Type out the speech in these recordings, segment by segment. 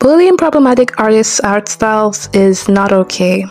Bullying problematic artists' art styles is not okay.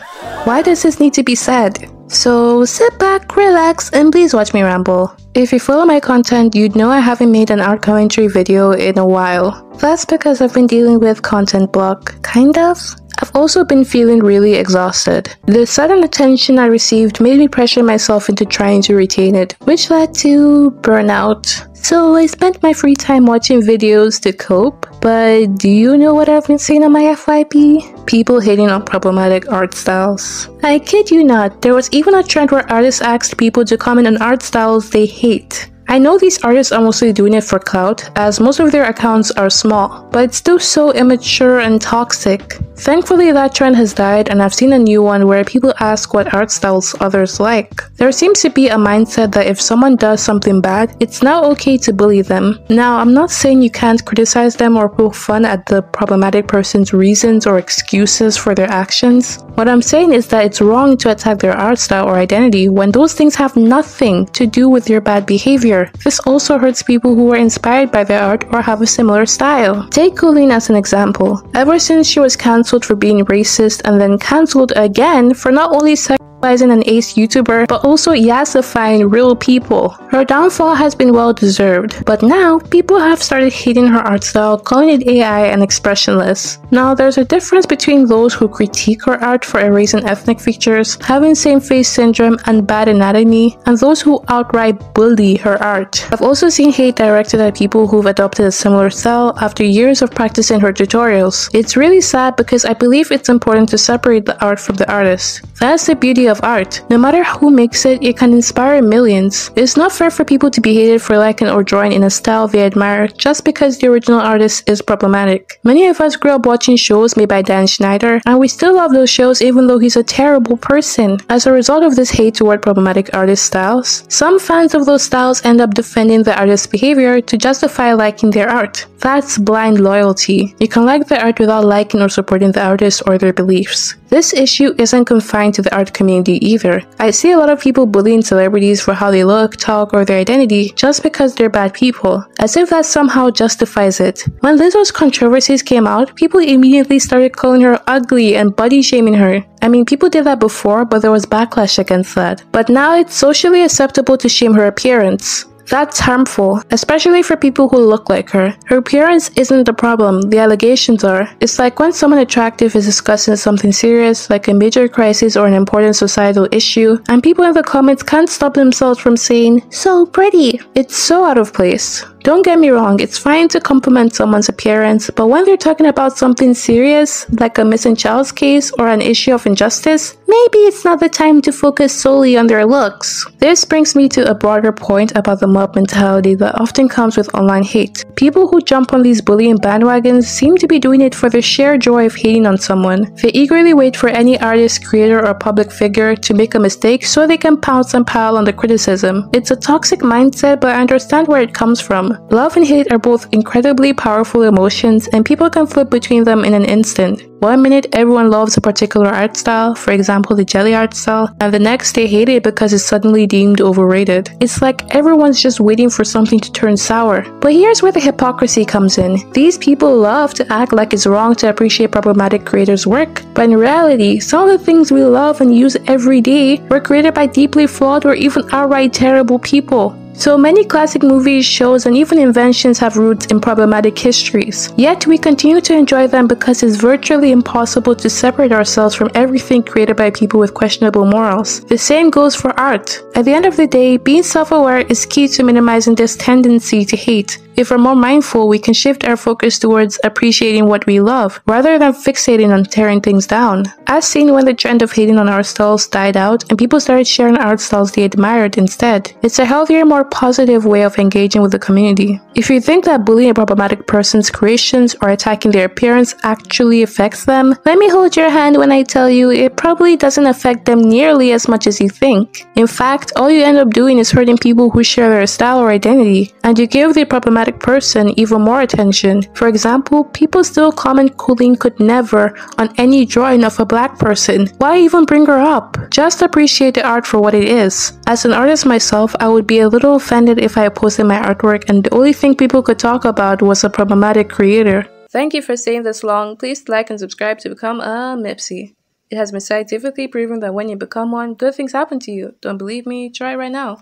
Why does this need to be said? So sit back, relax, and please watch me ramble. If you follow my content, you'd know I haven't made an art commentary video in a while. That's because I've been dealing with content block, kind of. I've also been feeling really exhausted. The sudden attention I received made me pressure myself into trying to retain it, which led to burnout. So I spent my free time watching videos to cope, but do you know what I've been seeing on my FYP? People hating on problematic art styles. I kid you not, there was even a trend where artists asked people to comment on art styles they hate. I know these artists are mostly doing it for clout, as most of their accounts are small, but it's still so immature and toxic. Thankfully, that trend has died, and I've seen a new one where people ask what art styles others like. There seems to be a mindset that if someone does something bad, it's now okay to bully them. Now, I'm not saying you can't criticize them or poke fun at the problematic person's reasons or excuses for their actions. What I'm saying is that it's wrong to attack their art style or identity when those things have nothing to do with your bad behavior. This also hurts people who are inspired by their art or have a similar style. Take Colleen as an example. Ever since she was cancelled for being racist and then cancelled again for not only sexualizing an ace YouTuber but also yassifying real people, her downfall has been well deserved. But now, people have started hating her art style, calling it AI and expressionless. Now, there's a difference between those who critique her art for erasing ethnic features, having same-face syndrome and bad anatomy, and those who outright bully her art. I've also seen hate directed at people who've adopted a similar style after years of practicing her tutorials. It's really sad because I believe it's important to separate the art from the artist. That's the beauty of art. No matter who makes it, it can inspire millions. It's not fair for people to be hated for liking or drawing in a style they admire just because the original artist is problematic. Many of us grew up watching shows made by Dan Schneider, and we still love those shows even though he's a terrible person. As a result of this hate toward problematic artist styles, some fans of those styles end up defending the artist's behavior to justify liking their art. That's blind loyalty. You can like the art without liking or supporting the artist or their beliefs. This issue isn't confined to the art community either. I see a lot of people bullying celebrities for how they look, talk, or their identity just because they're bad people, as if that somehow justifies it. When Lizzo's controversies came out, people immediately started calling her ugly and body shaming her. I mean, people did that before, but there was backlash against that. But now it's socially acceptable to shame her appearance. That's harmful, especially for people who look like her. Her appearance isn't the problem, the allegations are. It's like when someone attractive is discussing something serious, like a major crisis or an important societal issue, and people in the comments can't stop themselves from saying, "So pretty." It's so out of place. Don't get me wrong, it's fine to compliment someone's appearance, but when they're talking about something serious, like a missing child's case or an issue of injustice, maybe it's not the time to focus solely on their looks. This brings me to a broader point about the mob mentality that often comes with online hate. People who jump on these bullying bandwagons seem to be doing it for the sheer joy of hating on someone. They eagerly wait for any artist, creator, or public figure to make a mistake so they can pounce and pile on the criticism. It's a toxic mindset, but I understand where it comes from. Love and hate are both incredibly powerful emotions, and people can flip between them in an instant. One minute everyone loves a particular art style, for example the jelly art style, and the next they hate it because it's suddenly deemed overrated. It's like everyone's just waiting for something to turn sour. But here's where the hypocrisy comes in. These people love to act like it's wrong to appreciate problematic creators' work, but in reality, some of the things we love and use every day were created by deeply flawed or even outright terrible people. So many classic movies, shows, and even inventions have roots in problematic histories. Yet we continue to enjoy them because it's virtually impossible to separate ourselves from everything created by people with questionable morals. The same goes for art. At the end of the day, being self-aware is key to minimizing this tendency to hate. If we're more mindful, we can shift our focus towards appreciating what we love, rather than fixating on tearing things down. As seen when the trend of hating on art styles died out and people started sharing art styles they admired instead. It's a healthier, more positive way of engaging with the community. If you think that bullying a problematic person's creations or attacking their appearance actually affects them, let me hold your hand when I tell you it probably doesn't affect them nearly as much as you think. In fact, all you end up doing is hurting people who share their style or identity, and you give the problematic person even more attention. For example, people still comment Colleen could never on any drawing of a black person. Why even bring her up? Just appreciate the art for what it is. As an artist myself, I would be a little offended if I posted my artwork and the only thing people could talk about was a problematic creator. Thank you for staying this long. Please like and subscribe to become a Mipsy. It has been scientifically proven that when you become one, good things happen to you. Don't believe me? Try it right now.